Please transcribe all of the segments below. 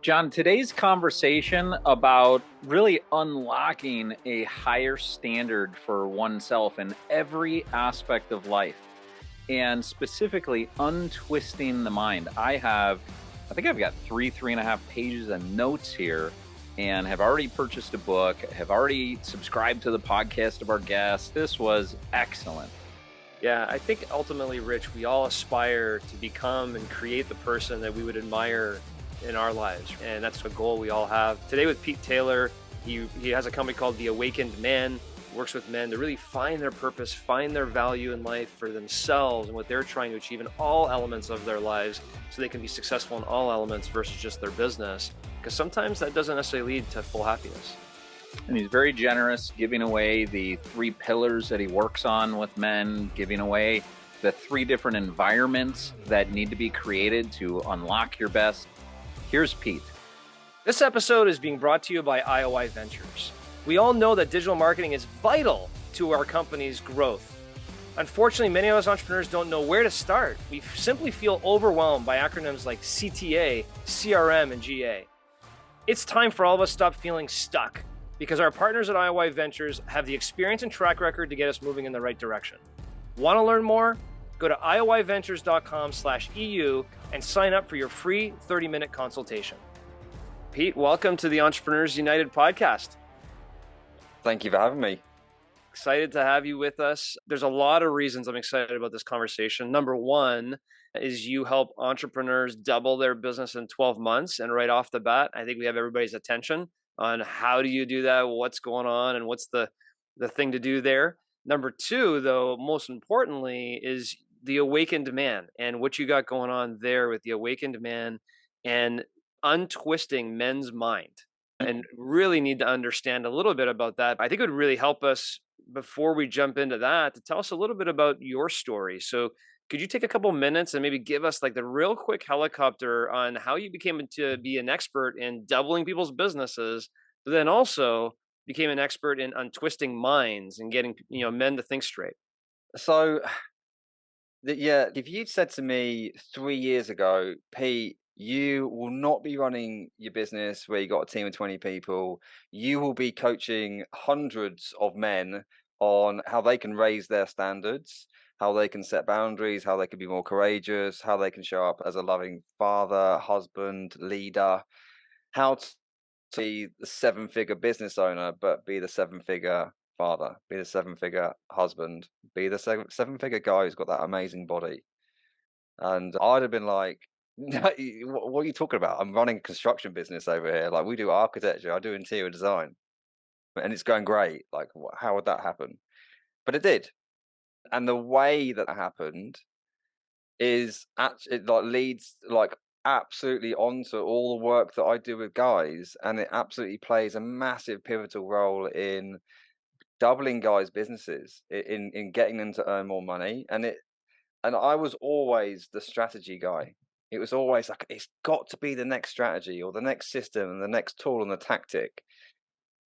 John, today's conversation about really unlocking a higher standard for oneself in every aspect of life and specifically untwisting the mind. I think I've got three and a half pages of notes here and have already purchased a book, have already subscribed to the podcast of our guests. This was excellent. Yeah, I think ultimately, Rich, we all aspire to become and create the person that we would admire in our lives. And that's a goal we all have. Today with Pete Taylor, he has a company called The Awakened Man, works with men to really find their purpose, find their value in life for themselves and what they're trying to achieve in all elements of their lives so they can be successful in all elements versus just their business. Because sometimes that doesn't necessarily lead to full happiness. And he's very generous, giving away the 3 pillars that he works on with men, giving away the 3 different environments that need to be created to unlock your best. Here's Pete. This episode is being brought to you by IOI Ventures. We all know that digital marketing is vital to our company's growth. Unfortunately, many of us entrepreneurs don't know where to start. We simply feel overwhelmed by acronyms like CTA, CRM, and GA. It's time for all of us to stop feeling stuck, because our partners at IOI Ventures have the experience and track record to get us moving in the right direction. Want to learn more? Go to ioiventures.com/EU and sign up for your free 30-minute consultation. Pete, welcome to the Entrepreneurs United podcast. Thank you for having me. Excited to have you with us. There's a lot of reasons I'm excited about this conversation. Number one is you help entrepreneurs double their business in 12 months. And right off the bat, I think we have everybody's attention on how do you do that, what's going on, and what's the thing to do there. Number two, though, most importantly, is the awakened man and what you got going on there with the awakened man and untwisting men's mind. And really need to understand a little bit about that. I think it would really help us before we jump into that to tell us a little bit about your story. So could you take a couple minutes and maybe give us like the real quick helicopter on how you became to be an expert in doubling people's businesses, but then also became an expert in untwisting minds and getting men to think straight? So, if you'd said to me 3 years ago, Pete, you will not be running your business where you got a team of 20 people. You will be coaching hundreds of men on how they can raise their standards, how they can set boundaries, how they can be more courageous, how they can show up as a loving father, husband, leader, how to be the 7-figure business owner, but be the 7-figure father, be the 7-figure husband, be the 7-figure guy who's got that amazing body. And I'd have been like, what are you talking about? I'm running a construction business over here. Like, we do architecture, I do interior design, and it's going great. Like, how would that happen? But it did. And the way that happened is actually, it like leads like absolutely onto all the work that I do with guys, and it absolutely plays a massive pivotal role in doubling guys' businesses, in getting them to earn more money. And I was always the strategy guy. It was always like, it's got to be the next strategy or the next system and the next tool and the tactic.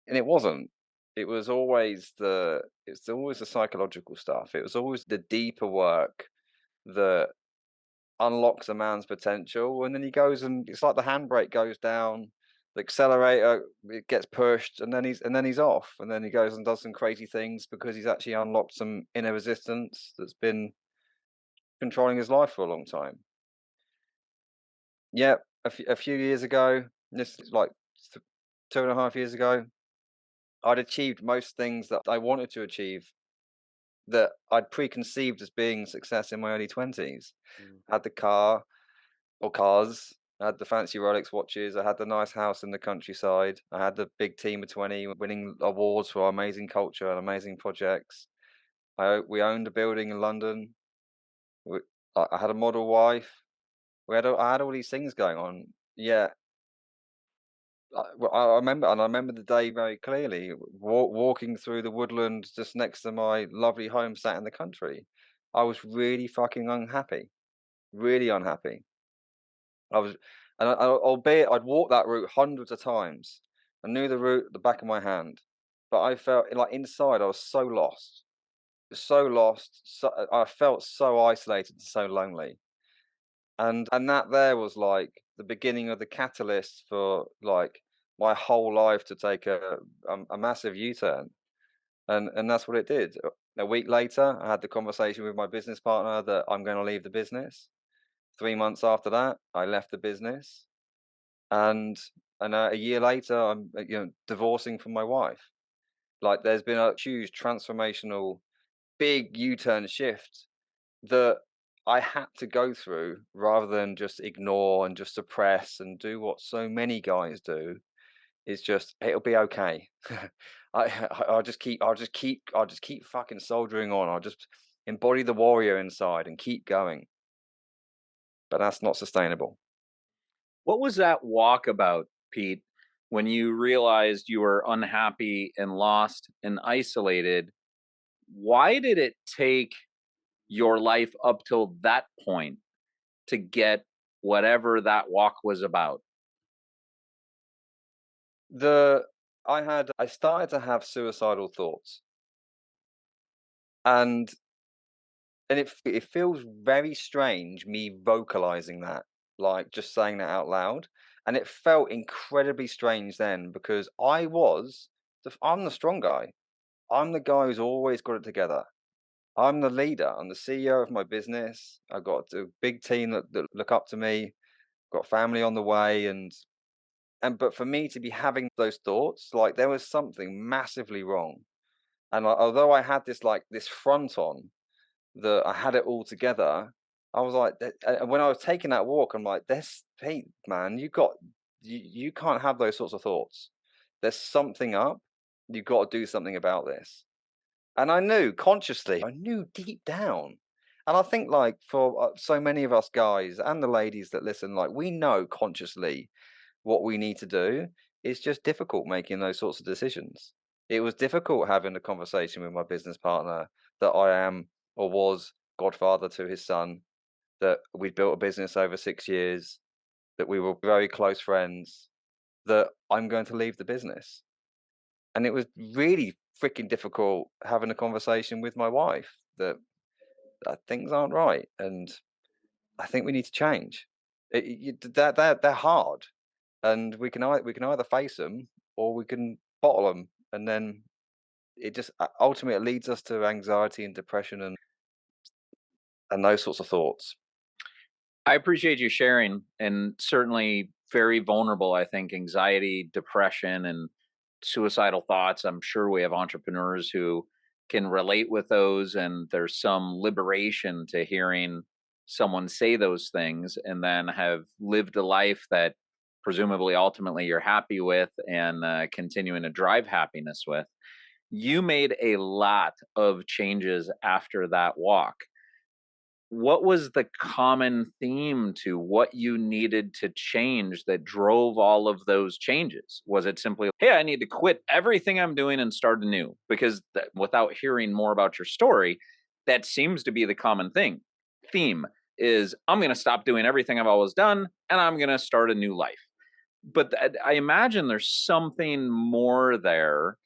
And it wasn't. It's always the psychological stuff. It was always the deeper work that unlocks a man's potential. And then he goes, and it's like the handbrake goes down, the accelerator, it gets pushed, and then he's off. And then he goes and does some crazy things because he's actually unlocked some inner resistance that's been controlling his life for a long time. Yeah, a few years ago, this is like 2.5 years ago, I'd achieved most things that I wanted to achieve that I'd preconceived as being success in my early 20s. I had the car or cars, I had the fancy Rolex watches, I had the nice house in the countryside, I had the big team of 20 winning awards for our amazing culture and amazing projects. We owned a building in London. I had a model wife. I had all these things going on. Yeah, I remember the day very clearly. Walking through the woodland just next to my lovely home, sat in the country. I was really fucking unhappy, really unhappy. I was, albeit I'd walked that route hundreds of times. I knew the route at the back of my hand, but I felt like inside I was so lost, so lost. I felt so isolated and so lonely. And that there was like the beginning of the catalyst for like my whole life to take a massive U-turn. And that's what it did. A week later, I had the conversation with my business partner that I'm going to leave the business. 3 months after that, I left the business, and a year later, I'm divorcing from my wife. Like, there's been a huge transformational, big U-turn shift that I had to go through rather than just ignore and just suppress and do what so many guys do. Is just it'll be okay. I'll just keep fucking soldiering on. I'll just embody the warrior inside and keep going. But that's not sustainable. What was that walk about, Pete, when you realized you were unhappy and lost and isolated? Why did it take your life up till that point to get whatever that walk was about? The I started to have suicidal thoughts, and it feels very strange me vocalizing that, like just saying that out loud. And it felt incredibly strange then because I'm the strong guy. I'm the guy who's always got it together. I'm the leader. I'm the CEO of my business. I've got a big team that look up to me. Got family on the way, and but for me to be having those thoughts, like there was something massively wrong. And although I had this front on that I had it all together, I was like, and when I was taking that walk, I'm like, "This, Pete, man, you can't have those sorts of thoughts. There's something up. You've got to do something about this." And I knew consciously, I knew deep down. And I think like for so many of us guys and the ladies that listen, like we know consciously what we need to do. It's just difficult making those sorts of decisions. It was difficult having a conversation with my business partner that I am or was godfather to his son, that we'd built a business over 6 years, that we were very close friends, that I'm going to leave the business. And it was really freaking difficult having a conversation with my wife that, things aren't right and I think we need to change. They're hard, and we can either face them or we can bottle them, and then it just ultimately leads us to anxiety and depression and those sorts of thoughts. I appreciate you sharing, and certainly very vulnerable. I think anxiety, depression, and suicidal thoughts. I'm sure we have entrepreneurs who can relate with those, and there's some liberation to hearing someone say those things and then have lived a life that presumably ultimately you're happy with and continuing to drive happiness with. You made a lot of changes after that walk. What was the common theme to what you needed to change that drove all of those changes? Was it simply, hey, I need to quit everything I'm doing and start anew? Because without hearing more about your story, that seems to be the common theme is I'm going to stop doing everything I've always done and I'm going to start a new life. But I imagine there's something more there.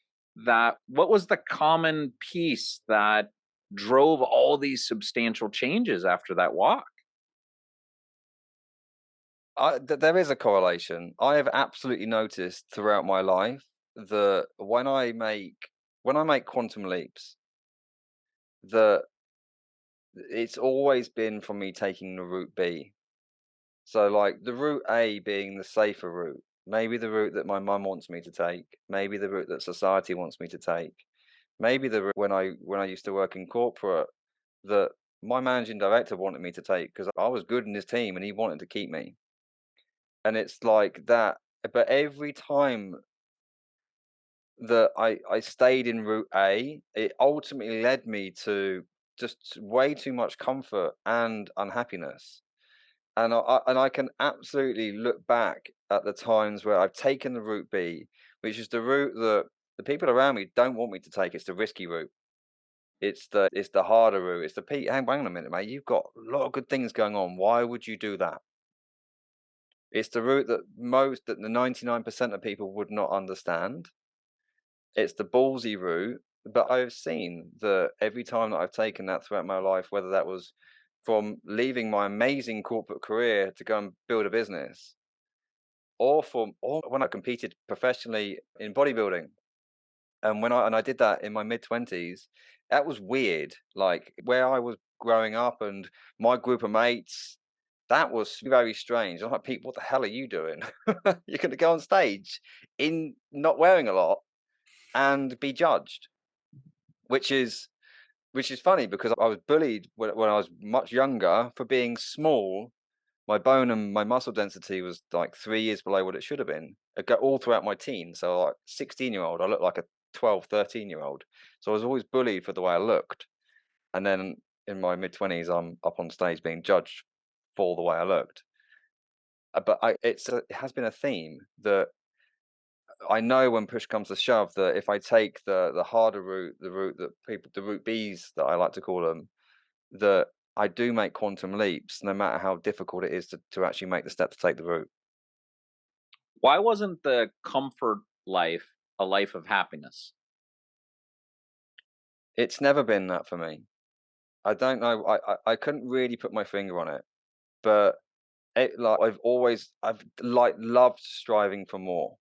That what was the common piece that drove all these substantial changes after that walk? There is a correlation. I have absolutely noticed throughout my life that when I make quantum leaps, that it's always been from me taking the route B. So, like the route A being the safer route, maybe the route that my mum wants me to take, maybe the route that society wants me to take, maybe the route when I used to work in corporate that my managing director wanted me to take because I was good in his team and he wanted to keep me. And it's like that. But every time that I stayed in route A, it ultimately led me to just way too much comfort and unhappiness. And I can absolutely look back at the times where I've taken the route B, which is the route that the people around me don't want me to take. It's the risky route. It's the harder route. It's the Pete. Hang on a minute, mate. You've got a lot of good things going on. Why would you do that? It's the route that the 99% of people would not understand. It's the ballsy route. But I've seen that every time that I've taken that throughout my life, whether that was from leaving my amazing corporate career to go and build a business, or when I competed professionally in bodybuilding. And I did that in my mid-20s, that was weird. Like where I was growing up and my group of mates, that was very strange. I'm like, Pete, what the hell are you doing? You're going to go on stage in not wearing a lot and be judged, which is funny because I was bullied when I was much younger for being small. My bone and my muscle density was like 3 years below what it should have been. I got all throughout my teens. So like 16-year-old, I looked like a 12, 13-year-old. So I was always bullied for the way I looked. And then in my mid-20s, I'm up on stage being judged for the way I looked. It has been a theme that I know when push comes to shove that if I take the harder route, the route B's that I like to call them, that I do make quantum leaps, no matter how difficult it is to actually make the step to take the route. Why wasn't the comfort life a life of happiness? It's never been that for me. I don't know. I couldn't really put my finger on it, but I've like loved striving for more.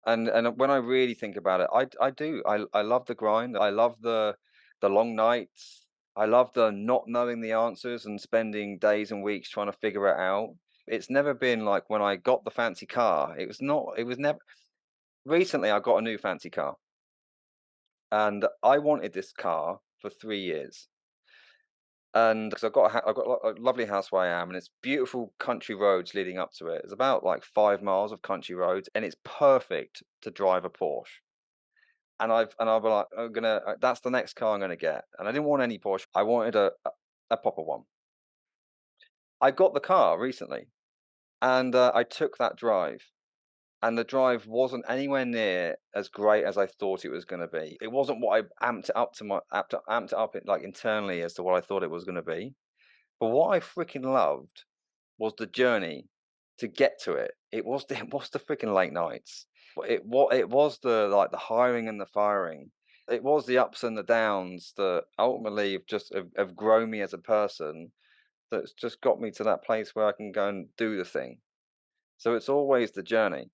And when I really think about it, I do. I love the grind. I love the long nights. I love the not knowing the answers and spending days and weeks trying to figure it out. It's never been like when I got the fancy car. It was not. It was never. Recently, I got a new fancy car, and I wanted this car for 3 years. And because I've got a lovely house where I am, and it's beautiful country roads leading up to it. It's about like 5 miles of country roads, and it's perfect to drive a Porsche. I'll be like, I'm gonna. That's the next car I'm gonna get. And I didn't want any Porsche. I wanted a proper one. I got the car recently, and I took that drive, and the drive wasn't anywhere near as great as I thought it was going to be. It wasn't what I amped it up to amped it up like internally as to what I thought it was going to be. But what I freaking loved was the journey to get to it. It was the freaking late nights. It was the like the hiring and the firing. It was the ups and the downs that ultimately have grown me as a person. That's just got me to that place where I can go and do the thing. So it's always the journey.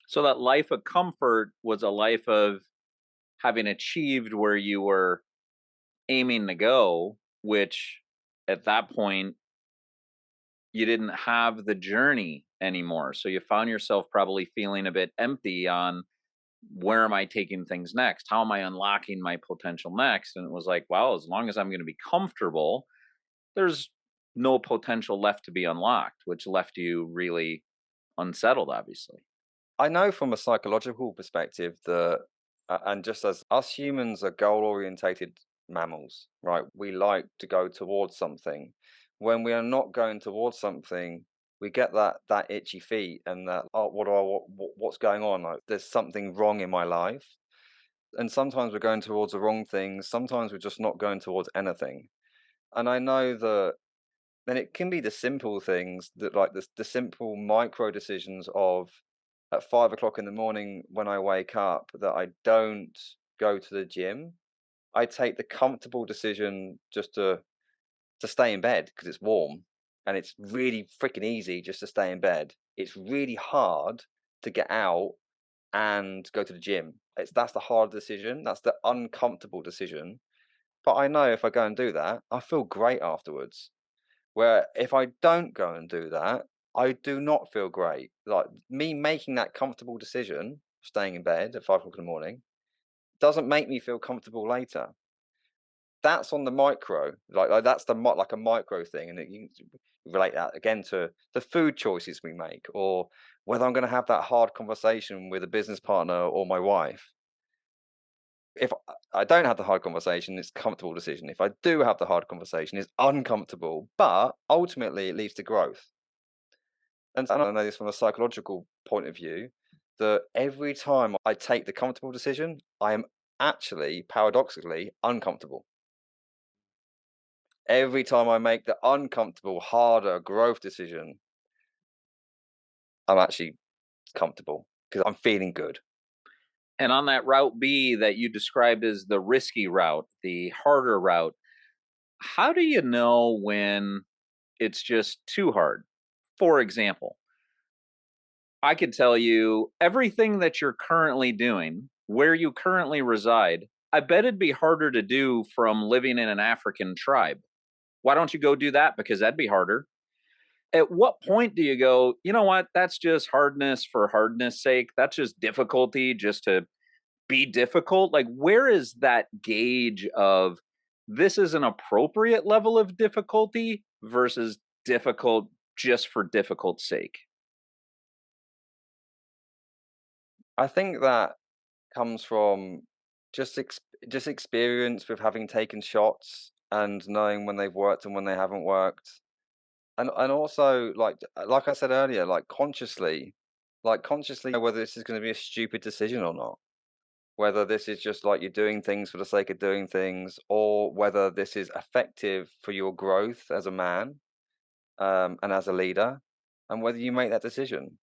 So that life of comfort was a life of having achieved where you were aiming to go, which at that point you didn't have the journey anymore. So you found yourself probably feeling a bit empty on where am I taking things next? How am I unlocking my potential next? And it was like, well, as long as I'm going to be comfortable, there's no potential left to be unlocked, which left you really unsettled, obviously. I know from a psychological perspective that, and just as us humans are goal orientated mammals, right? We like to go towards something. When we are not going towards something, we get that itchy feet and that, oh, what's going on? Like, there's something wrong in my life. And sometimes we're going towards the wrong things. Sometimes we're just not going towards anything. And I know that then it can be the simple things that like the simple micro decisions of at 5 o'clock in the morning when I wake up that I don't go to the gym. I take the comfortable decision just to stay in bed because it's warm and it's really freaking easy just to stay in bed. It's really hard to get out and go to the gym. That's the hard decision. That's the uncomfortable decision. But I know if I go and do that, I feel great afterwards. Where if I don't go and do that, I do not feel great. Like me making that comfortable decision, staying in bed at 5 o'clock in the morning, doesn't make me feel comfortable later. That's on the micro, like that's like a micro thing, and you can relate that again to the food choices we make, or whether I'm going to have that hard conversation with a business partner or my wife. If I don't have the hard conversation, it's a comfortable decision. If I do have the hard conversation, it's uncomfortable, but ultimately it leads to growth. And I know this from a psychological point of view, that every time I take the comfortable decision, I am actually paradoxically uncomfortable. Every time I make the uncomfortable, harder growth decision, I'm actually comfortable because I'm feeling good. And on that route B that you described as the risky route, the harder route, How do you know when it's just too hard? For example, I could tell you everything that you're currently doing, where you currently reside, I bet it'd be harder to do from living in an African tribe. Why don't you go do that? Because that'd be harder. At what point do you go, you know what? That's just hardness for hardness sake. That's just difficulty just to be difficult. Like, where is that gauge of this is an appropriate level of difficulty versus difficult just for difficult sake? I think that comes from just experience with having taken shots and knowing when they've worked and when they haven't worked. And also like I said earlier, like consciously know whether this is going to be a stupid decision or not. Whether this is just like you're doing things for the sake of doing things, or whether this is effective for your growth as a man, and as a leader, and whether you make that decision.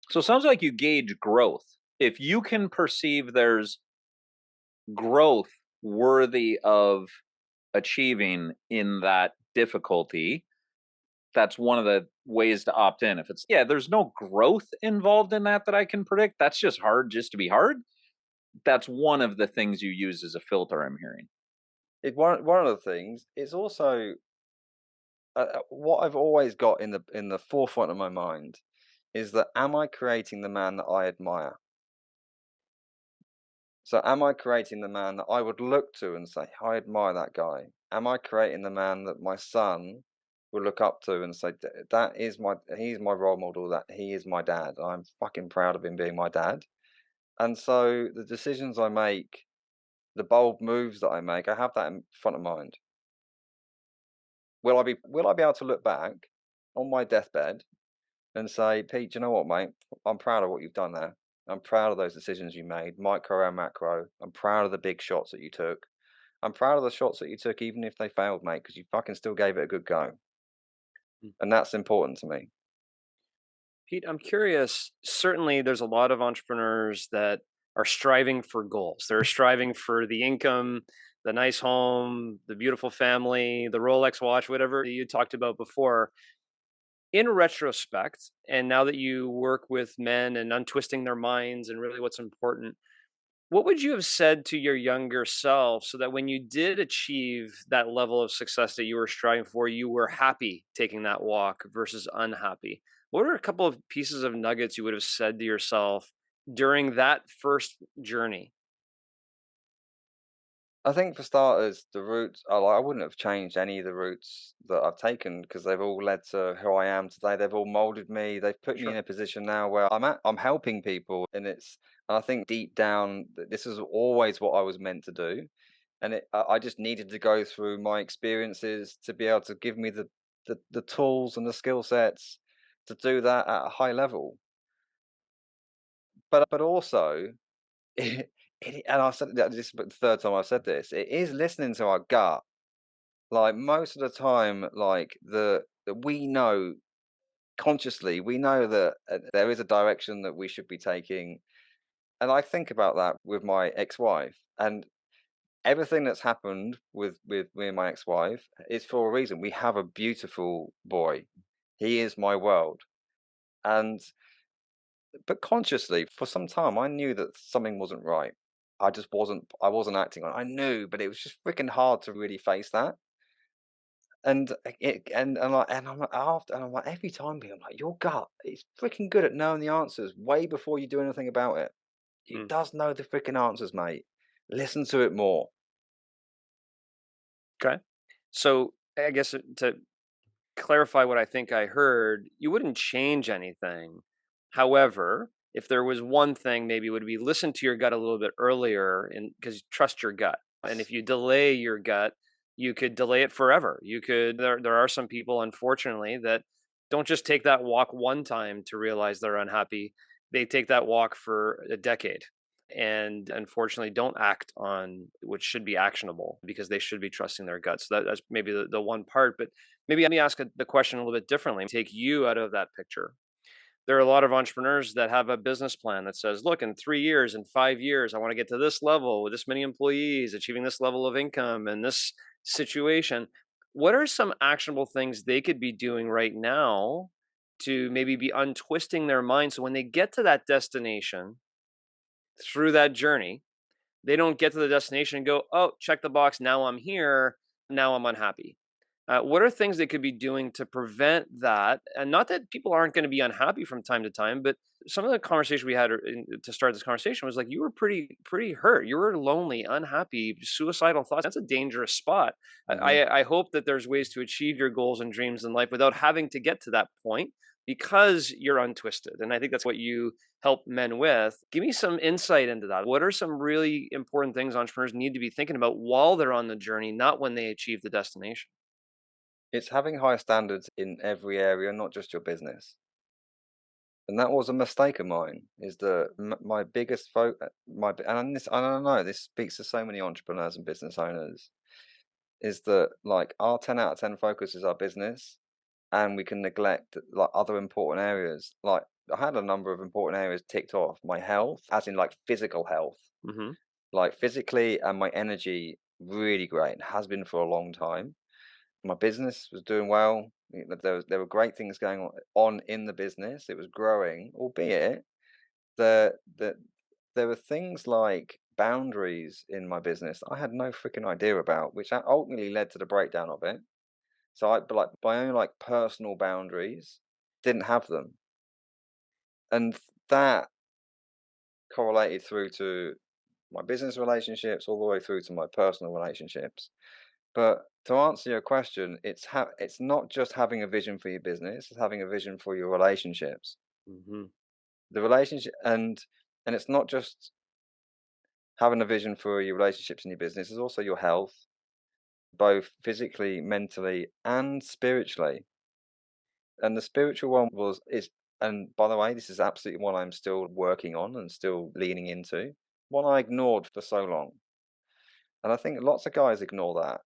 So it sounds like you gauge growth. If you can perceive there's growth worthy of achieving in that difficulty, that's one of the ways to opt in. If it's, yeah, there's no growth involved in that that I can predict, that's just hard just to be hard. That's one of the things you use as a filter, I'm hearing. One of the things is also what I've always got in the forefront of my mind is that am I creating the man that I admire? So am I creating the man that I would look to and say, I admire that guy? Am I creating the man that my son will look up to and say, that is he's my role model, that he is my dad. I'm fucking proud of him being my dad. And so the decisions I make, the bold moves that I make, I have that in front of mind. Will I be able to look back on my deathbed and say, Pete, do you know what, mate? I'm proud of what you've done there. I'm proud of those decisions you made, micro and macro. I'm proud of the big shots that you took. I'm proud of the shots that you took, even if they failed, mate, because you fucking still gave it a good go. Mm. And that's important to me. Pete, I'm curious. Certainly, there's a lot of entrepreneurs that are striving for goals. They're striving for the income, the nice home, the beautiful family, the Rolex watch, whatever you talked about before. In retrospect, and now that you work with men and untwisting their minds and really what's important, what would you have said to your younger self so that when you did achieve that level of success that you were striving for, you were happy taking that walk versus unhappy? What are a couple of pieces of nuggets you would have said to yourself during that first journey? I think for starters, the routes I wouldn't have changed any of the routes that I've taken because they've all led to who I am today. They've all molded me. They've put me in Sure. a position now where I'm helping people, and I think deep down that this is always what I was meant to do, and I just needed to go through my experiences to be able to give me the tools and the skill sets to do that at a high level. But also, and I've said that this is the third time I've said this. It is listening to our gut. Like most of the time, like we know consciously, we know that there is a direction that we should be taking. And I think about that with my ex-wife, and everything that's happened with me and my ex-wife is for a reason. We have a beautiful boy. He is my world. And but consciously, for some time, I knew that something wasn't right. I wasn't acting on it. I knew, but it was just freaking hard to really face that. And I'm like every time being I'm like, your gut is freaking good at knowing the answers way before you do anything about it. It Mm. does know the freaking answers, mate. Listen to it more. Okay. So I guess to clarify what I think I heard, you wouldn't change anything. However, if there was one thing, maybe it would be listen to your gut a little bit earlier and because trust your gut. And if Yes. you delay your gut, you could delay it forever. There are some people unfortunately that don't just take that walk one time to realize they're unhappy. They take that walk for a decade and unfortunately don't act on what should be actionable because they should be trusting their guts. So that's maybe the one part. But maybe let me ask the question a little bit differently. Take you out of that picture. There are a lot of entrepreneurs that have a business plan that says, look, in 3 years, in 5 years, I want to get to this level with this many employees, achieving this level of income and this situation. What are some actionable things they could be doing right now to maybe be untwisting their mind so when they get to that destination through that journey, they don't get to the destination and go, "Oh, check the box. Now I'm here. Now I'm unhappy." What are things they could be doing to prevent that? And not that people aren't going to be unhappy from time to time, but some of the conversation we had to start this conversation was like you were pretty hurt. You were lonely, unhappy, suicidal thoughts. That's a dangerous spot. Hmm. I hope that there's ways to achieve your goals and dreams in life without having to get to that point because you're untwisted. And I think that's what you help men with. Give me some insight into that. What are some really important things entrepreneurs need to be thinking about while they're on the journey, not when they achieve the destination? It's having high standards in every area, not just your business. And that was a mistake of mine. Is that my biggest and I don't know, this speaks to so many entrepreneurs and business owners. Is that like our 10 out of 10 focus is our business, and we can neglect like other important areas. Like I had a number of important areas ticked off. My health, as in like physical health, Hmm. like physically, and my energy really great and has been for a long time. My business was doing well. There were great things going on in the business. It was growing, albeit the there were things like boundaries in my business I had no freaking idea about, which ultimately led to the breakdown of it. So but like my own like personal boundaries didn't have them, and that correlated through to my business relationships all the way through to my personal relationships. But to answer your question, it's not just having a vision for your business, it's having a vision for your relationships. Hmm. The relationship and it's not just having a vision for your relationships and your business, it's also your health, both physically, mentally, and spiritually. And the spiritual one was is and by the way, this is absolutely one I'm still working on and still leaning into. One I ignored for so long. And I think lots of guys ignore that.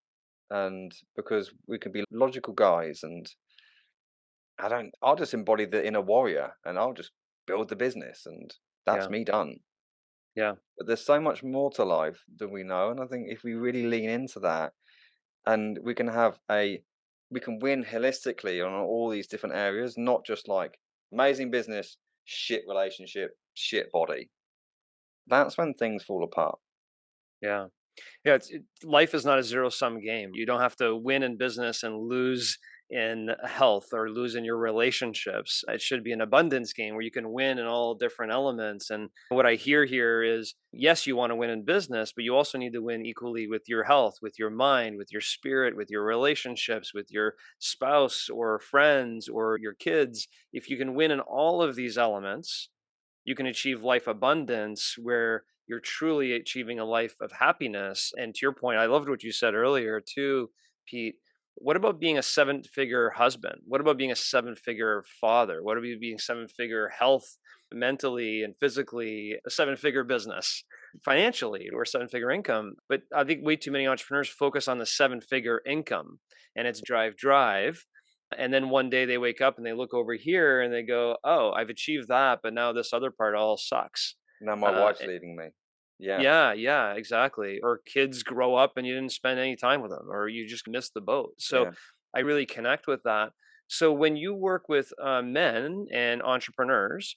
And because we can be logical guys and I'll just embody the inner warrior and I'll just build the business and that's Yeah. me done. Yeah. But there's so much more to life than we know. And I think if we really lean into that and we can win holistically on all these different areas, not just like amazing business, shit relationship, shit body. That's when things fall apart. Yeah. Yeah, life is not a zero sum game. You don't have to win in business and lose in health or lose in your relationships. It should be an abundance game where you can win in all different elements. And what I hear here is yes, you want to win in business, but you also need to win equally with your health, with your mind, with your spirit, with your relationships, with your spouse or friends or your kids. If you can win in all of these elements, you can achieve life abundance where you're truly achieving a life of happiness. And to your point, I loved what you said earlier too, Pete. What about being a seven-figure husband? What about being a seven-figure father? What about being seven-figure health, mentally and physically, a seven-figure business, financially, or seven-figure income? But I think way too many entrepreneurs focus on the seven-figure income, and it's drive, drive. And then one day they wake up and they look over here and they go, "Oh, I've achieved that, but now this other part all sucks." Now my Uh, wife's leaving me. Yeah, yeah, yeah, exactly. Or kids grow up and you didn't spend any time with them, or you just missed the boat. So yeah. I really connect with that. So when you work with men and entrepreneurs,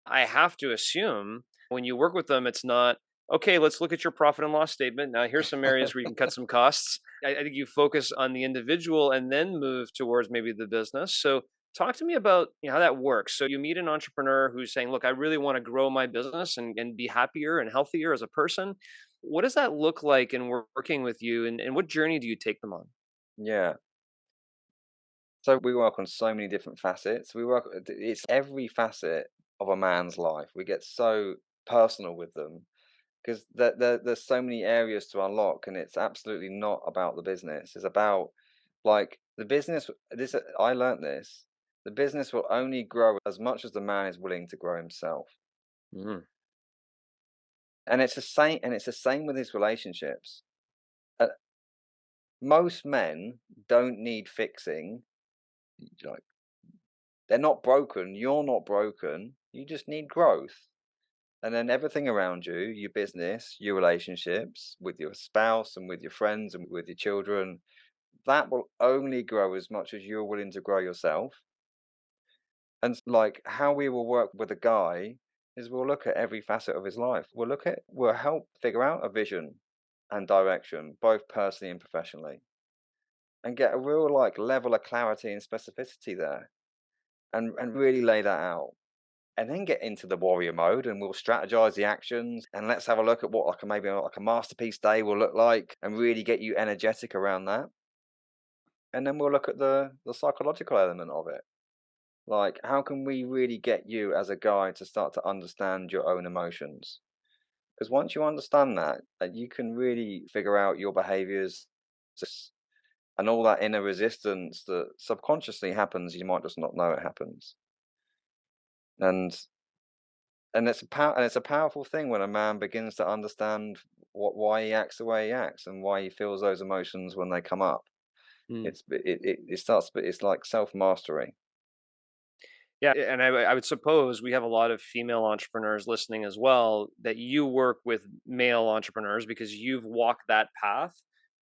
I have to assume when you work with them, it's not, okay, let's look at your profit and loss statement. Now, here's some areas where you can cut some costs. I think you focus on the individual and then move towards maybe the business. So talk to me about how that works. So you meet an entrepreneur who's saying, "Look, I really want to grow my business and be happier and healthier as a person." What does that look like in working with you, and what journey do you take them on? Yeah. So we work on so many different facets. It's every facet of a man's life. We get so personal with them because there's so many areas to unlock, and it's absolutely not about the business. It's about like the business. I learned this. The business will only grow as much as the man is willing to grow himself, Mm, and it's the same. And it's the same with his relationships. Uh, Most men don't need fixing. They're not broken. You're not broken. You just need growth. And then everything around you, your business, your relationships with your spouse and with your friends and with your children, that will only grow as much as you're willing to grow yourself. And like how we will work with a guy is we'll look at every facet of his life. We'll help figure out a vision and direction, both personally and professionally, and get a real like level of clarity and specificity there, and really lay that out. And then get into the warrior mode, and we'll strategize the actions, and let's have a look at what like a maybe like a masterpiece day will look like, and really get you energetic around that. And then we'll look at the psychological element of it. Like, how can we really get you as a guy to start to understand your own emotions? Because once you understand that, you can really figure out your behaviors and all that inner resistance that subconsciously happens. You might just not know it happens. And it's a powerful thing when a man begins to understand why he acts the way he acts and why he feels those emotions when they come up. Mm. It starts, but it's like self mastery. Yeah, and I would suppose we have a lot of female entrepreneurs listening as well, that you work with male entrepreneurs because you've walked that path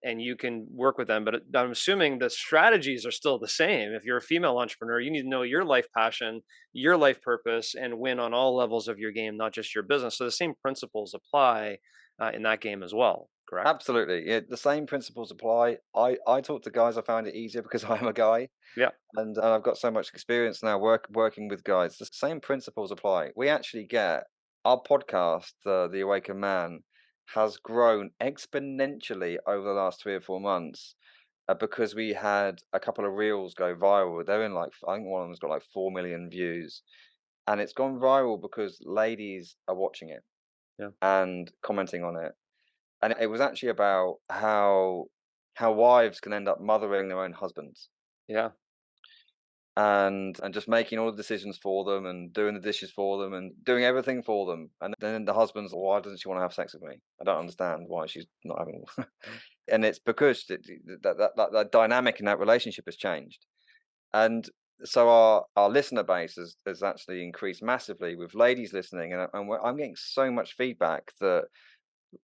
and you can work with them. But I'm assuming the strategies are still the same. If you're a female entrepreneur, you need to know your life passion, your life purpose, and win on all levels of your game, not just your business. So the same principles apply in that game as well, correct? Absolutely, yeah. The same principles apply. I talk to guys. I find it easier because I'm a guy, Yeah, and I've got so much experience now working with guys. The same principles apply. We actually get our podcast, the Awakened Man, has grown exponentially over the last 3 or 4 months because we had a couple of reels go viral. They're in like I think one of them's got like 4 million views, and it's gone viral because ladies are watching it yeah, and commenting on it. And it was actually about how wives can end up mothering their own husbands yeah, and just making all the decisions for them and doing the dishes for them and doing everything for them. And then the husband's, why doesn't she want to have sex with me? I don't understand why she's not having. And it's because that dynamic in that relationship has changed. And so our listener base has actually increased massively with ladies listening, and I'm getting so much feedback that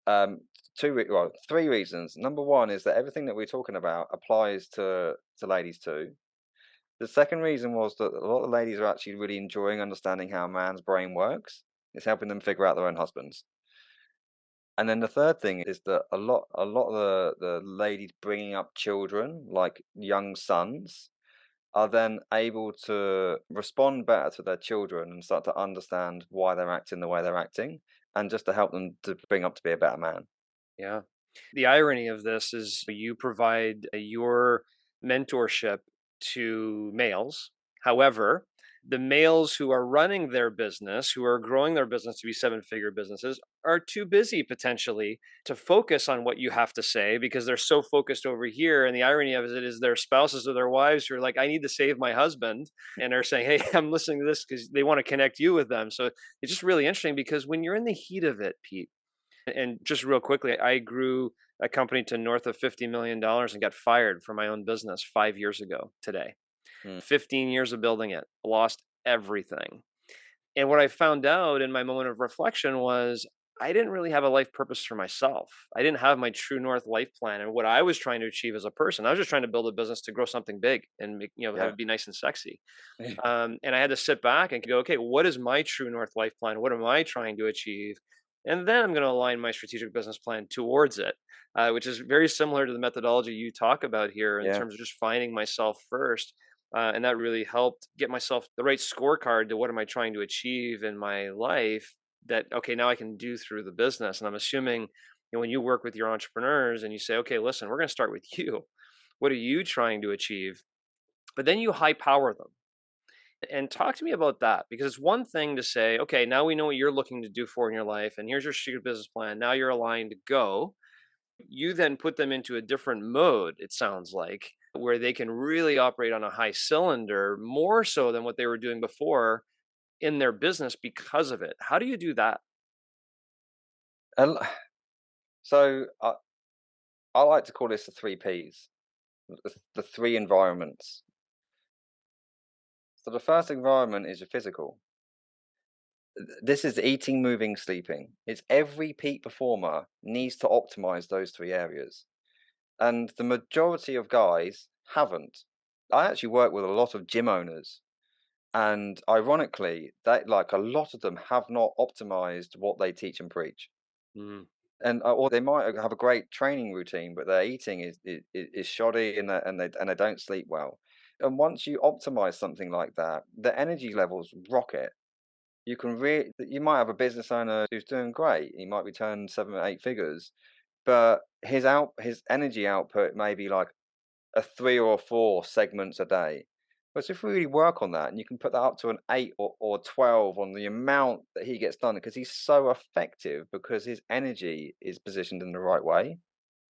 um, three reasons. Number one is that everything that we're talking about applies to ladies too. The second reason was that a lot of ladies are actually really enjoying understanding how a man's brain works. It's helping them figure out their own husbands. And then the third thing is that a lot of the ladies bringing up children, like young sons, are then able to respond better to their children and start to understand why they're acting the way they're acting, and just to help them to bring up to be a better man. yeah. The irony of this is you provide your mentorship to males. However, the males who are running their business, who are growing their business to be seven-figure businesses, are too busy potentially to focus on what you have to say because they're so focused over here. And the irony of it is their spouses or their wives who are like, I need to save my husband. And they're saying, hey, I'm listening to this because they want to connect you with them. So it's just really interesting because when you're in the heat of it, Pete, and just real quickly, I grew a company to north of $50 million and got fired from my own business 5 years ago today. Mm. 15 years of building it, lost everything. And what I found out in my moment of reflection was I didn't really have a life purpose for myself. I didn't have my true north life plan and what I was trying to achieve as a person. I was just trying to build a business to grow something big and make, have Yeah. it be nice and sexy. And I had to sit back and go, okay, what is my true north life plan? What am I trying to achieve? And then I'm going to align my strategic business plan towards it, which is very similar to the methodology you talk about here in Yeah. terms of just finding myself first. And that really helped get myself the right scorecard to what am I trying to achieve in my life that, okay, now I can do through the business. And I'm assuming, when you work with your entrepreneurs and you say, okay, listen, we're going to start with you. What are you trying to achieve? But then you high power them and talk to me about that because it's one thing to say, okay, now we know what you're looking to do for in your life, and here's your secret business plan. Now you're aligned to go. You then put them into a different mode, it sounds like, where they can really operate on a high cylinder more so than what they were doing before in their business because of it. How do you do that? And so I like to call this the three Ps, the three environments. So the first environment is your physical. This is eating, moving, sleeping. It's every peak performer needs to optimize those three areas. And the majority of guys haven't. I actually work with a lot of gym owners, and ironically, that like a lot of them have not optimized what they teach and preach. Mm. And or they might have a great training routine, but their eating is shoddy, and they don't sleep well. And once you optimize something like that, the energy levels rocket. You might have a business owner who's doing great. He might be turning 7 or 8 figures, but his energy output may be like a 3 or 4 segments a day. But if we really work on that, and you can put that up to an 8 or 12 on the amount that he gets done, because he's so effective because his energy is positioned in the right way.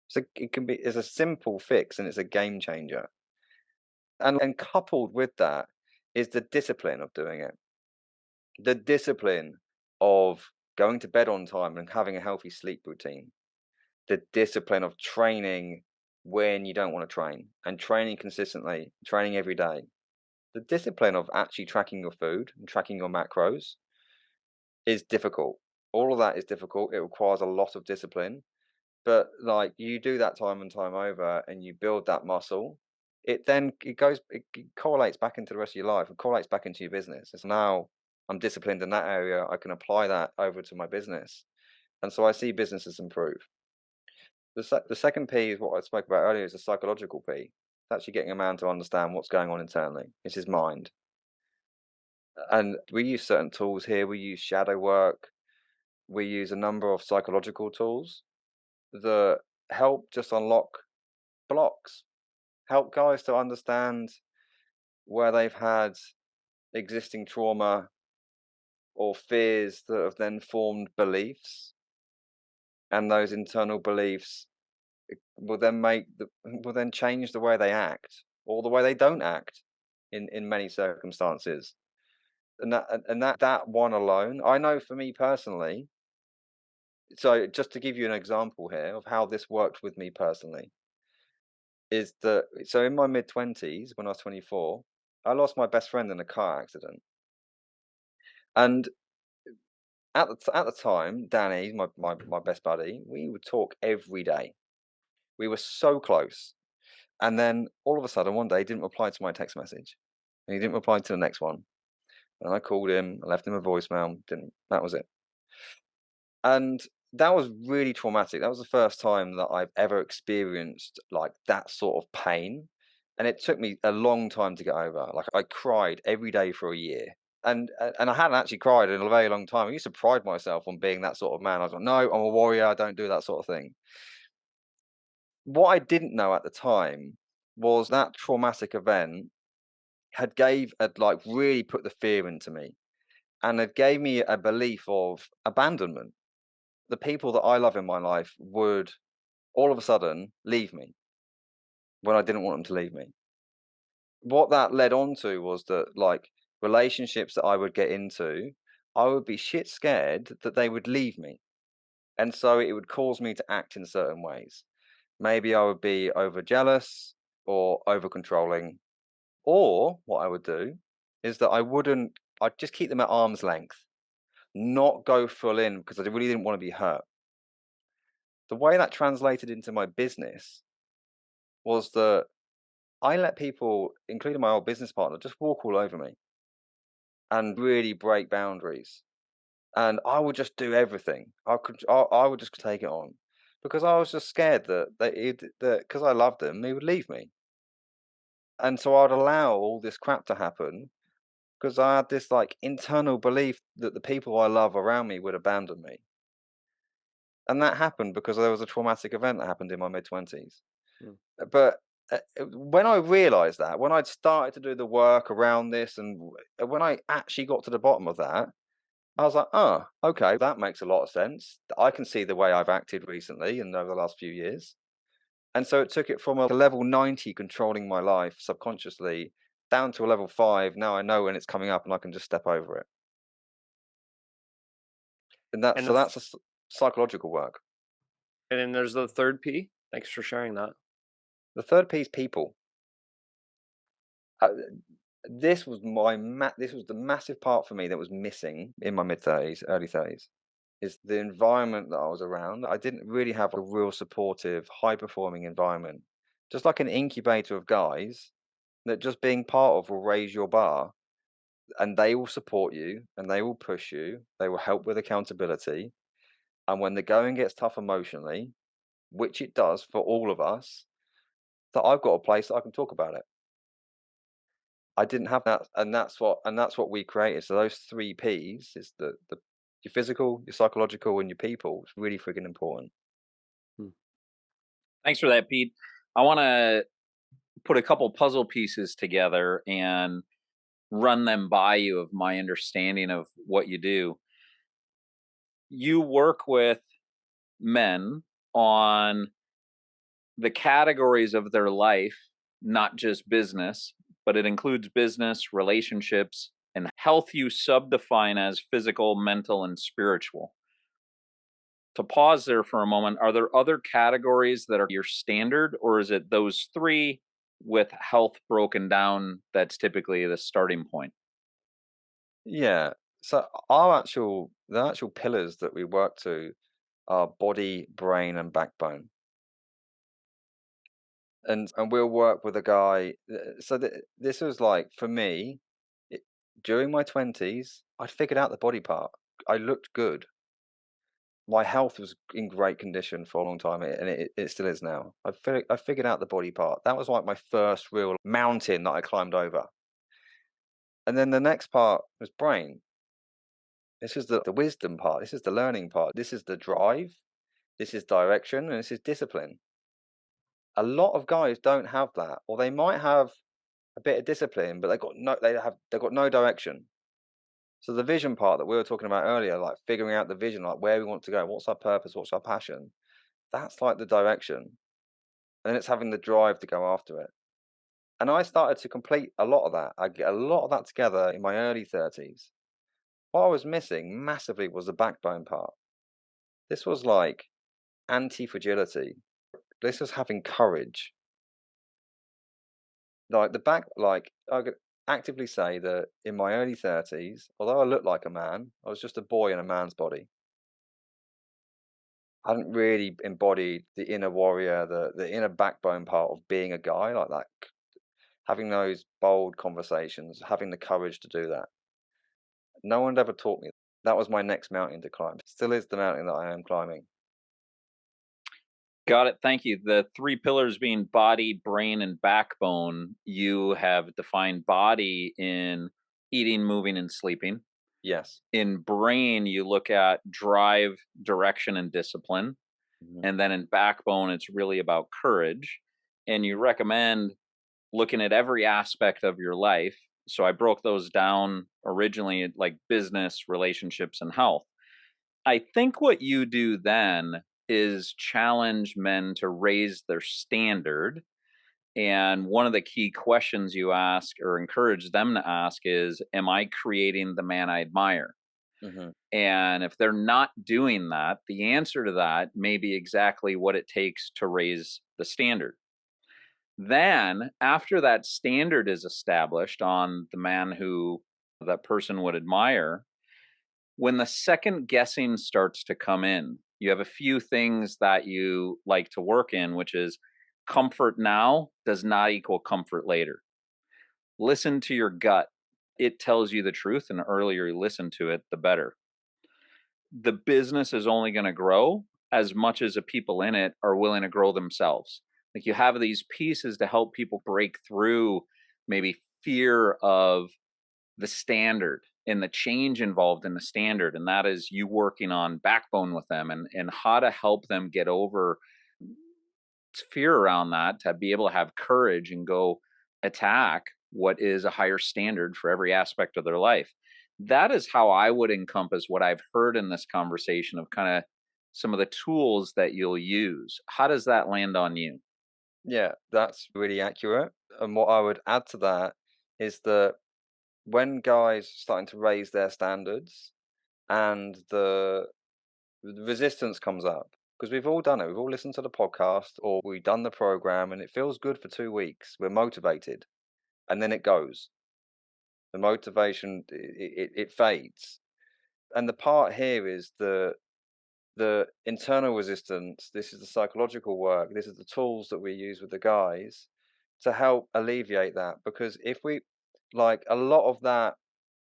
So it's a simple fix and it's a game changer. And coupled with that is the discipline of doing it. The discipline of going to bed on time and having a healthy sleep routine. The discipline of training when you don't want to train, and training consistently, training every day. The discipline of actually tracking your food and tracking your macros is difficult. All of that is difficult. It requires a lot of discipline, but like you do that time and time over and you build that muscle, it correlates back into the rest of your life. It correlates back into your business. It's now I'm disciplined in that area. I can apply that over to my business. And so I see businesses improve. The second P is what I spoke about earlier, is the psychological P. It's actually getting a man to understand what's going on internally. It's his mind. And we use certain tools here. We use shadow work. We use a number of psychological tools that help just unlock blocks, help guys to understand where they've had existing trauma or fears that have then formed beliefs. And those internal beliefs will then change the way they act or the way they don't act in many circumstances. And that one alone, I know for me personally. So just to give you an example here of how this worked with me personally, is that so in my mid-20s, when I was 24, I lost my best friend in a car accident. And at the time, Danny, my best buddy, we would talk every day. We were so close. And then all of a sudden, one day, he didn't reply to my text message, and he didn't reply to the next one. And I called him, I left him a voicemail. Didn't That was it. And that was really traumatic. That was the first time that I've ever experienced like that sort of pain. And it took me a long time to get over. Like I cried every day for a year. And I hadn't actually cried in a very long time. I used to pride myself on being that sort of man. I was like, no, I'm a warrior. I don't do that sort of thing. What I didn't know at the time was that traumatic event had like really put the fear into me, and it gave me a belief of abandonment. The people that I love in my life would all of a sudden leave me when I didn't want them to leave me. What that led on to was that, like, relationships that I would get into, I would be shit scared that they would leave me. And so it would cause me to act in certain ways. Maybe I would be over jealous or over controlling. Or what I would do is that I'd just keep them at arm's length, not go full in because I really didn't want to be hurt. The way that translated into my business was that I let people, including my old business partner, just walk all over me and really break boundaries. And I would just do everything. I would just take it on because I was just scared that because I loved them, he would leave me. And so I'd allow all this crap to happen because I had this like internal belief that the people I love around me would abandon me. And that happened because there was a traumatic event that happened in my mid-20s. Mm. But when I realized that, when I'd started to do the work around this, and when I actually got to the bottom of that, I was like, oh, okay, that makes a lot of sense. I can see the way I've acted recently and over the last few years. And so it took it from a level 90 controlling my life subconsciously down to a level 5. Now I know when it's coming up and I can just step over it. And And that's psychological work. and then there's the third P. Thanks for sharing that. The third piece, people. Uh, this was this was the massive part for me that was missing in my mid-30s, early 30s, is the environment that I was around. I didn't really have a real supportive, high-performing environment. Just like an incubator of guys that just being part of will raise your bar, and they will support you and they will push you. They will help with accountability. And when the going gets tough emotionally, which it does for all of us, that I've got a place that I can talk about it. I didn't have that, and that's what we created. So those three P's is the your physical, your psychological, and your people. It's really freaking important. Hmm. Thanks for that, Pete. I want to put a couple puzzle pieces together and run them by you of my understanding of what you do. You work with men on the categories of their life, not just business, but it includes business, relationships, and health you subdefine as physical, mental, and spiritual. To pause there for a moment, are there other categories that are your standard, or is it those three with health broken down that's typically the starting point? Yeah. So the actual pillars that we work to are body, brain, and backbone. And we'll work with a guy. This was like for me, it, during my 20s, I'd figured out the body part. I looked good. My health was in great condition for a long time, and it still is now. I figured out the body part. That was like my first real mountain that I climbed over. And then the next part was brain. This is the wisdom part. This is the learning part. This is the drive. This is direction, and this is discipline. A lot of guys don't have that, or they might have a bit of discipline, but they've got no direction. So the vision part that we were talking about earlier, like figuring out the vision, like where we want to go, what's our purpose, what's our passion, that's like the direction. And then it's having the drive to go after it. And I started to complete a lot of that. I get a lot of that together in my early 30s. What I was missing massively was the backbone part. This was like anti-fragility. This was having courage. Like I could actively say that in my early 30s, although I looked like a man, I was just a boy in a man's body. I hadn't really embodied the inner warrior, the inner backbone part of being a guy like that, having those bold conversations, having the courage to do that. No one had ever taught me. That was my next mountain to climb. Still is the mountain that I am climbing. Got it. Thank you. The three pillars being body, brain, and backbone. You have defined body in eating, moving, and sleeping. Yes. In brain, you look at drive, direction, and discipline. Mhm. And then in backbone, it's really about courage. And you recommend looking at every aspect of your life. So I broke those down originally like business, relationships, and health. I think what you do then is challenge men to raise their standard. And one of the key questions you ask or encourage them to ask is, am I creating the man I admire? Mhm. And if they're not doing that, the answer to that may be exactly what it takes to raise the standard. Then, after that standard is established on the man who that person would admire, when the second guessing starts to come in, you have a few things that you like to work in, which is comfort now does not equal comfort later. Listen to your gut. It tells you the truth, and the earlier you listen to it, the better. The business is only going to grow as much as the people in it are willing to grow themselves. Like you have these pieces to help people break through maybe fear of the standard and the change involved in the standard. And that is you working on backbone with them and how to help them get over fear around that to be able to have courage and go attack what is a higher standard for every aspect of their life. That is how I would encompass what I've heard in this conversation of kind of some of the tools that you'll use. How does that land on you? Yeah, that's really accurate. And what I would add to that is that when guys are starting to raise their standards and the resistance comes up, because we've all done it. We've all listened to the podcast or we've done the program and it feels good for 2 weeks. We're motivated and then it goes. The motivation, it fades. And the part here is the internal resistance. This is the psychological work. This is the tools that we use with the guys to help alleviate that. Because if we, like, a lot of that,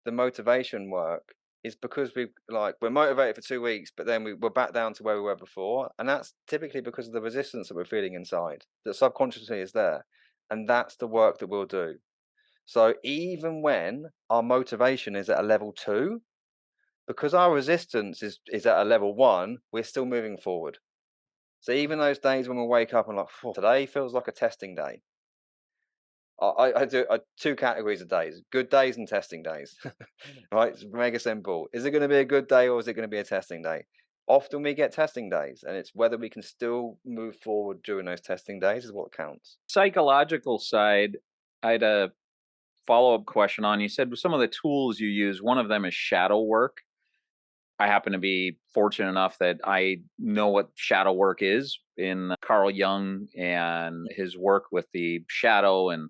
the motivation work is because we're motivated for 2 weeks, but then we're back down to where we were before, and that's typically because of the resistance that we're feeling inside that subconsciously is there, and that's the work that we'll do. So even when our motivation is at a level 2, because our resistance is at a level 1, we're still moving forward. So even those days when we wake up and like, today feels like a testing day. I do 2 categories of days: good days and testing days. Right? It's mega simple. Is it going to be a good day or is it going to be a testing day? Often we get testing days, and it's whether we can still move forward during those testing days is what counts. Psychological side, I had a follow-up question on. You said some of the tools you use, one of them is shadow work. I happen to be fortunate enough that I know what shadow work is in Carl Jung and his work with the shadow, and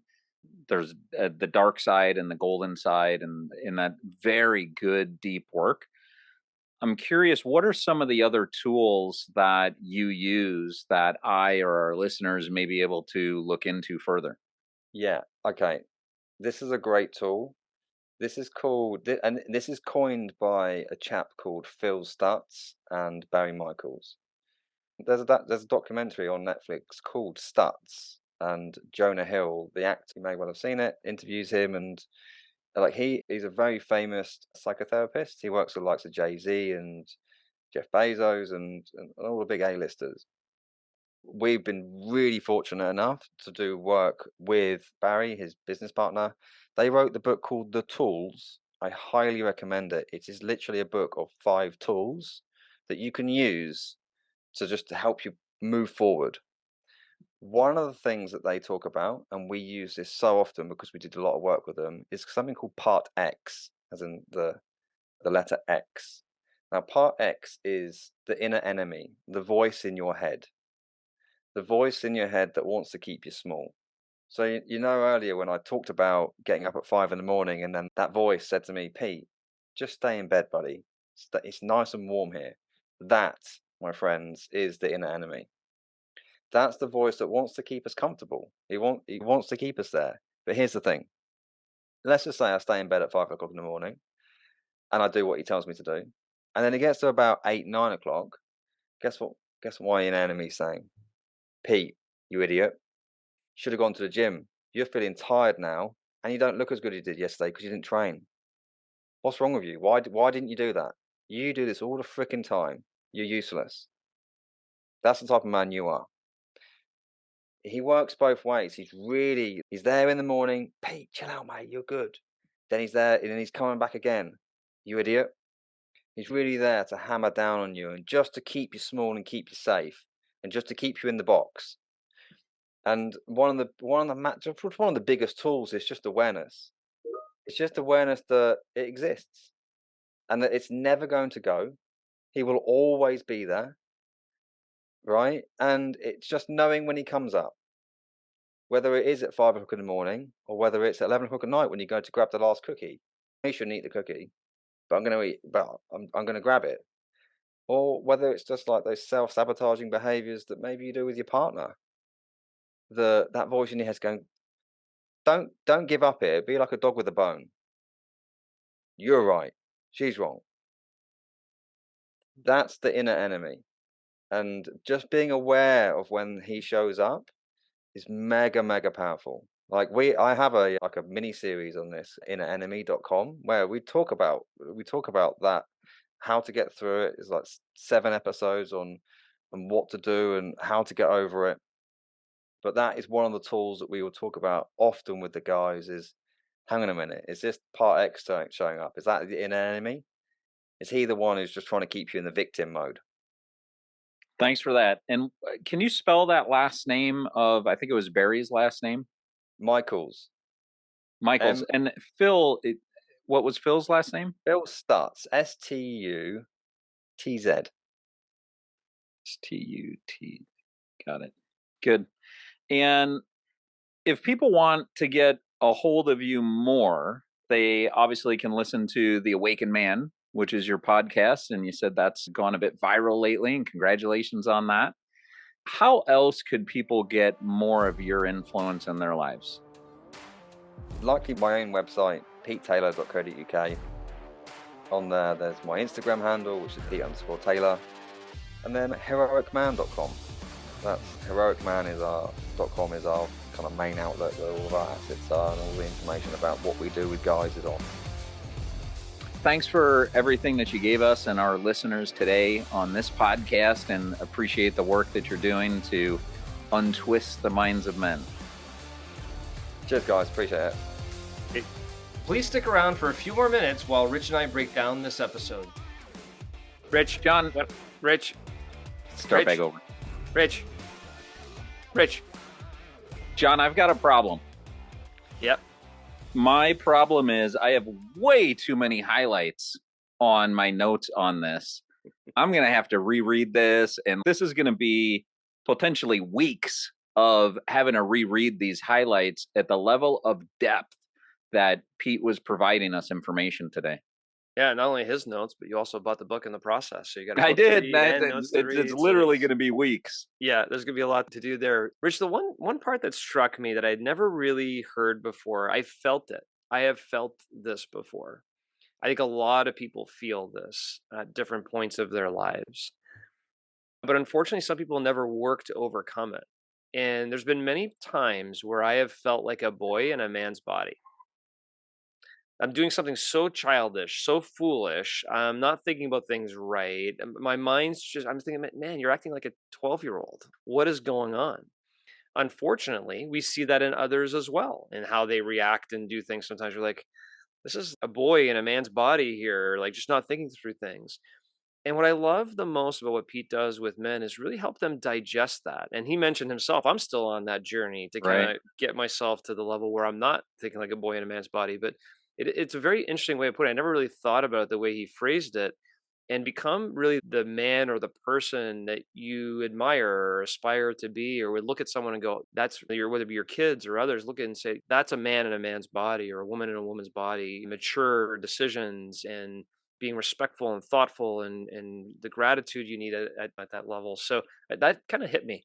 there's the dark side and the golden side, and in that very good deep work. I'm curious, what are some of the other tools that you use that I or our listeners may be able to look into further? Yeah. Okay. This is a great tool. This is called, and this is coined by a chap called Phil Stutz and Barry Michaels. There's a documentary on Netflix called Stutz, and Jonah Hill, the actor, you may well have seen it, interviews him, and like he's a very famous psychotherapist. He works with the likes of Jay-Z and Jeff Bezos and all the big A-listers. We've been really fortunate enough to do work with Barry, his business partner. They wrote the book called The Tools. I highly recommend it. It is literally a book of 5 tools that you can use to just help you move forward. One of the things that they talk about, and we use this so often because we did a lot of work with them, is something called Part X, as in the letter X. Now, Part X is the inner enemy, the voice in your head, the voice in your head that wants to keep you small. So you know earlier when I talked about getting up at 5 in the morning, and then that voice said to me, Pete, just stay in bed, buddy. It's nice and warm here. That, my friends, is the inner enemy. That's the voice that wants to keep us comfortable. He wants to keep us there. But here's the thing. Let's just say I stay in bed at 5 o'clock in the morning and I do what he tells me to do. And then it gets to about 8, 9 o'clock. Guess what? Guess what my inner enemy's saying? Pete, you idiot. Should have gone to the gym. You're feeling tired now and you don't look as good as you did yesterday because you didn't train. What's wrong with you? Why didn't you do that? You do this all the freaking time. You're useless. That's the type of man you are. He works both ways. He's there in the morning. Pete, chill out, mate. You're good. Then he's there, and then he's coming back again. You idiot. He's really there to hammer down on you and just to keep you small and keep you safe and just to keep you in the box. And one of the biggest tools is just awareness. It's just awareness that it exists and that it's never going to go. He will always be there, right? And it's just knowing when he comes up. Whether it is at 5 o'clock in the morning or whether it's at 11 o'clock at night when you go to grab the last cookie. You shouldn't eat the cookie, but I'm going to grab it. Or whether it's just like those self-sabotaging behaviors that maybe you do with your partner. That voice in your head's going, don't give up here. Be like a dog with a bone. You're right. She's wrong. That's the inner enemy. And just being aware of when he shows up is mega, mega powerful. Like I have a mini series on this innerenemy.com where we talk about that, how to get through it. It's like 7 episodes on what to do and how to get over it. But that is one of the tools that we will talk about often with the guys is, hang on a minute, is this Part X showing up? Is that the inner enemy? Is he the one who's just trying to keep you in the victim mode? Thanks for that. And can you spell that last name of, I think it was Barry's last name? Michaels. Michaels. And Phil, what was Phil's last name? Phil Stutz, Stutz. Stut. Got it. Good. And if people want to get a hold of you more, They obviously can listen to The Awakened Man, which is your podcast. And you said that's gone a bit viral lately, and congratulations on that. How else could people get more of your influence in their lives? Likely my own website, petetaylor.co.uk. On there's my Instagram handle, which is Pete_Taylor, and then heroicman.com. That's heroicman is our .com is our kind of main outlet where all of our assets are and all the information about what we do with guys is on. Thanks for everything that you gave us and our listeners today on this podcast, and appreciate the work that you're doing to untwist the minds of men. Cheers, guys. Appreciate it. Please stick around for a few more minutes while Rich and I break down this episode. Rich. John. Rich. Start back over. Rich. John, I've got a problem. Yep. My problem is I have way too many highlights on my notes on this. I'm going to have to reread this, and this is going to be potentially weeks of having to reread these highlights at the level of depth that Pete was providing us information today. Yeah, not only his notes, but you also bought the book in the process. So you got. I did. It's literally going to be weeks. Yeah, there's going to be a lot to do there. Rich, the one part that struck me that I'd never really heard before, I felt it. I have felt this before. I think a lot of people feel this at different points of their lives. But unfortunately, some people never work to overcome it. And there's been many times where I have felt like a boy in a man's body. I'm doing something so childish, so foolish. I'm not thinking about things right. My mind's just, I'm thinking, man, you're acting like a 12-year-old. What is going on? Unfortunately, we see that in others as well, and how they react and do things. Sometimes you're like, this is a boy in a man's body here, like just not thinking through things. And what I love the most about what Pete does with men is really help them digest that. And he mentioned himself, I'm still on that journey to kind of get myself to the level where I'm not thinking like a boy in a man's body. But it's a very interesting way of putting it. I never really thought about it the way he phrased it, and become really the man or the person that you admire or aspire to be, or would look at someone and go, that's your, whether it be your kids or others, look at it and say, that's a man in a man's body, or a woman in a woman's body, mature decisions and being respectful and thoughtful, and the gratitude you need at that level. So that kind of hit me.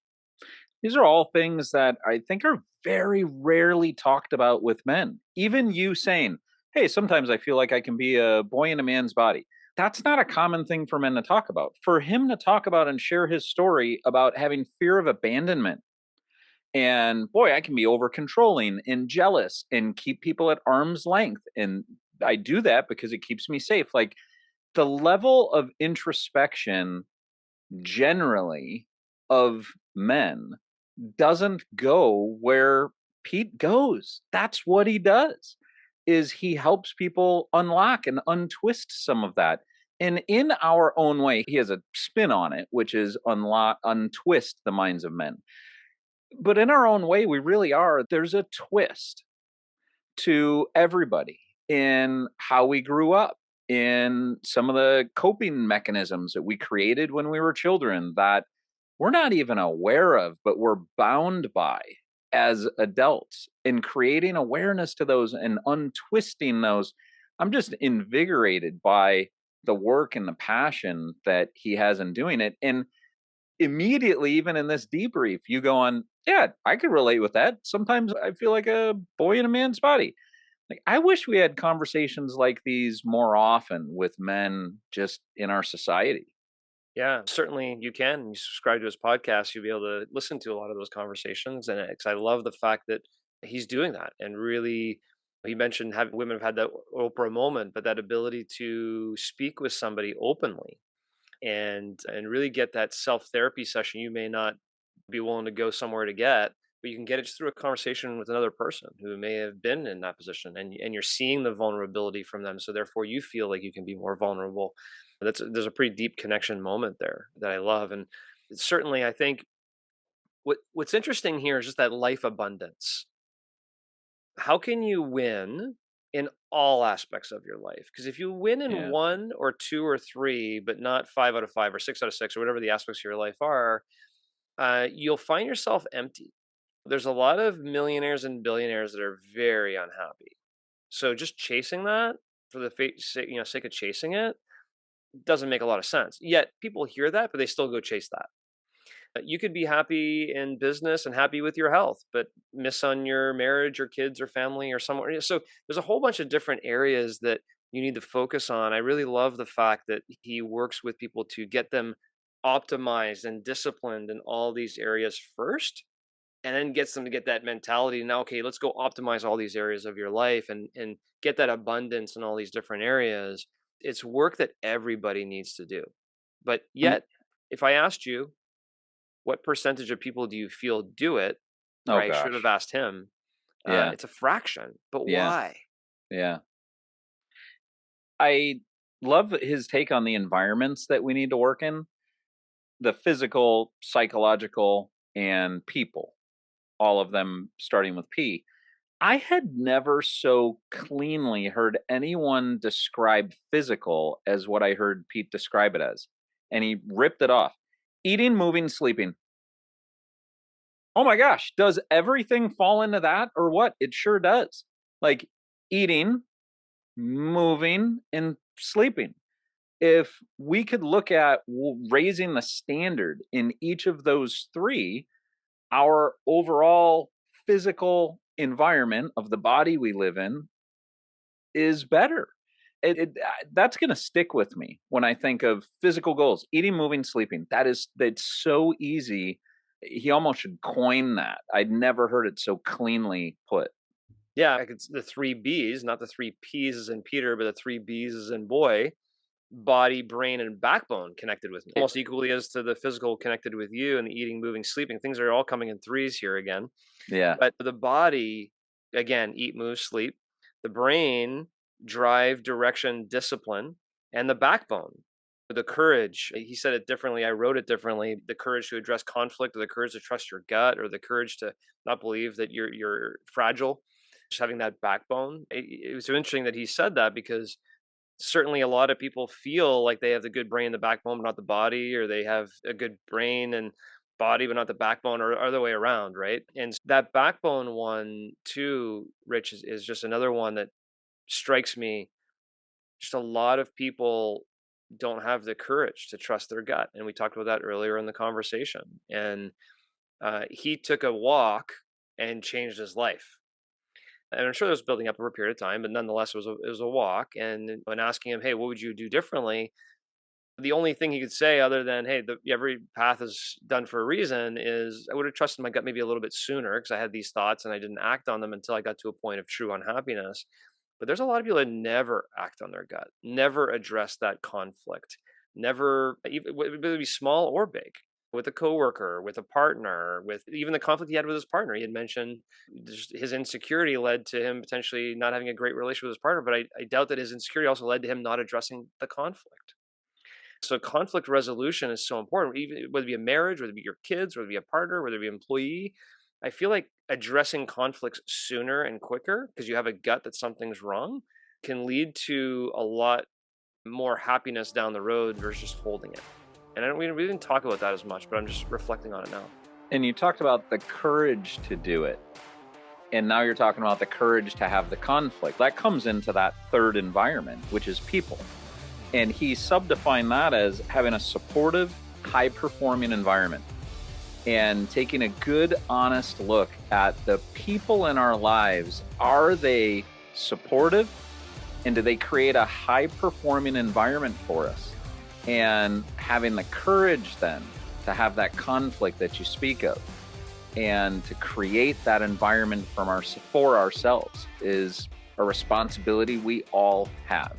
These are all things that I think are very rarely talked about with men. Even you saying, hey, sometimes I feel like I can be a boy in a man's body. That's not a common thing for men to talk about. For him to talk about and share his story about having fear of abandonment, and boy, I can be over controlling and jealous and keep people at arm's length. And I do that because it keeps me safe. Like, the level of introspection generally of men doesn't go where Pete goes. That's what he does, is he helps people unlock and untwist some of that. And in our own way, he has a spin on it, which is untwist the minds of men. But in our own way, we really are. There's a twist to everybody in how we grew up, in some of the coping mechanisms that we created when we were children that we're not even aware of, but we're bound by as adults. In creating awareness to those and untwisting those, I'm just invigorated by the work and the passion that he has in doing it. And immediately, even in this debrief, you go on, yeah, I could relate with that. Sometimes I feel like a boy in a man's body. Like, I wish we had conversations like these more often with men just in our society. Yeah, certainly you can. You subscribe to his podcast, you'll be able to listen to a lot of those conversations. And because I love the fact that he's doing that, and really, he mentioned having women have had that Oprah moment, but that ability to speak with somebody openly and really get that self therapy session you may not be willing to go somewhere to get, but you can get it just through a conversation with another person who may have been in that position, and you're seeing the vulnerability from them, so therefore you feel like you can be more vulnerable. There's a pretty deep connection moment there that I love. And certainly I think what's interesting here is just that life abundance. How can you win in all aspects of your life? Because if you win in Yeah. one or two or three, but not 5 out of 5 or 6 out of 6 or whatever the aspects of your life are, you'll find yourself empty. There's a lot of millionaires and billionaires that are very unhappy. So just chasing that for the sake of chasing it doesn't make a lot of sense. Yet people hear that, but they still go chase that. You could be happy in business and happy with your health, but miss on your marriage or kids or family or somewhere. So there's a whole bunch of different areas that you need to focus on. I really love the fact that he works with people to get them optimized and disciplined in all these areas first, and then gets them to get that mentality. Now, okay, let's go optimize all these areas of your life and get that abundance in all these different areas. It's work that everybody needs to do. But Um, yet, if I asked you, what percentage of people do you feel do it? Or oh I should have gosh. asked him. Yeah. It's a fraction, but Yeah. why? Yeah. I love his take on the environments that we need to work in, the physical, psychological, and people, all of them starting with P. I had never so cleanly heard anyone describe physical as what I heard Pete describe it as. And he ripped it off. Eating, moving, sleeping. Oh my gosh, does everything fall into that or what? It sure does. Like eating, moving, and sleeping. If we could look at raising the standard in each of those three, our overall physical environment of the body we live in is better. That's going to stick with me when I think of physical goals: eating, moving, sleeping. That's so easy. He almost should coin that. I'd never heard it so cleanly put. Yeah, like it's the three B's, not the three P's as in Peter, but the three B's as in boy. Body, brain, and backbone connected with me, almost equally as to the physical connected with you, and the eating, moving, sleeping. Things are all coming in threes here again. Yeah. But the body, again, eat, move, sleep. The brain, drive, direction, discipline, and the backbone, the courage. He said it differently. I wrote it differently. The courage to address conflict, or the courage to trust your gut, or the courage to not believe that you're fragile. Just having that backbone. It was so interesting that he said that, because certainly a lot of people feel like they have the good brain, the backbone, but not the body, or they have a good brain and body, but not the backbone, or other way around, right? And that backbone one too, Rich, is just another one that strikes me. Just a lot of people don't have the courage to trust their gut. And we talked about that earlier in the conversation. And he took a walk and changed his life. And I'm sure it was building up over a period of time, but nonetheless, it was a walk. And when asking him, "Hey, what would you do differently?" The only thing he could say, other than, "Hey, every path is done for a reason," is, "I would have trusted my gut maybe a little bit sooner, because I had these thoughts and I didn't act on them until I got to a point of true unhappiness." But there's a lot of people that never act on their gut, never address that conflict, never, even whether it be small or big, with a coworker, with a partner, with even the conflict he had with his partner. He had mentioned just his insecurity led to him potentially not having a great relationship with his partner, but I doubt that his insecurity also led to him not addressing the conflict. So conflict resolution is so important, even whether it be a marriage, whether it be your kids, whether it be a partner, whether it be an employee. I feel like addressing conflicts sooner and quicker, because you have a gut that something's wrong, can lead to a lot more happiness down the road versus just holding it. And we didn't talk about that as much, but I'm just reflecting on it now. And you talked about the courage to do it. And now you're talking about the courage to have the conflict. That comes into that third environment, which is people. And he subdefined that as having a supportive, high-performing environment and taking a good, honest look at the people in our lives. Are they supportive? And do they create a high-performing environment for us? And having the courage then to have that conflict that you speak of and to create that environment for ourselves is a responsibility we all have.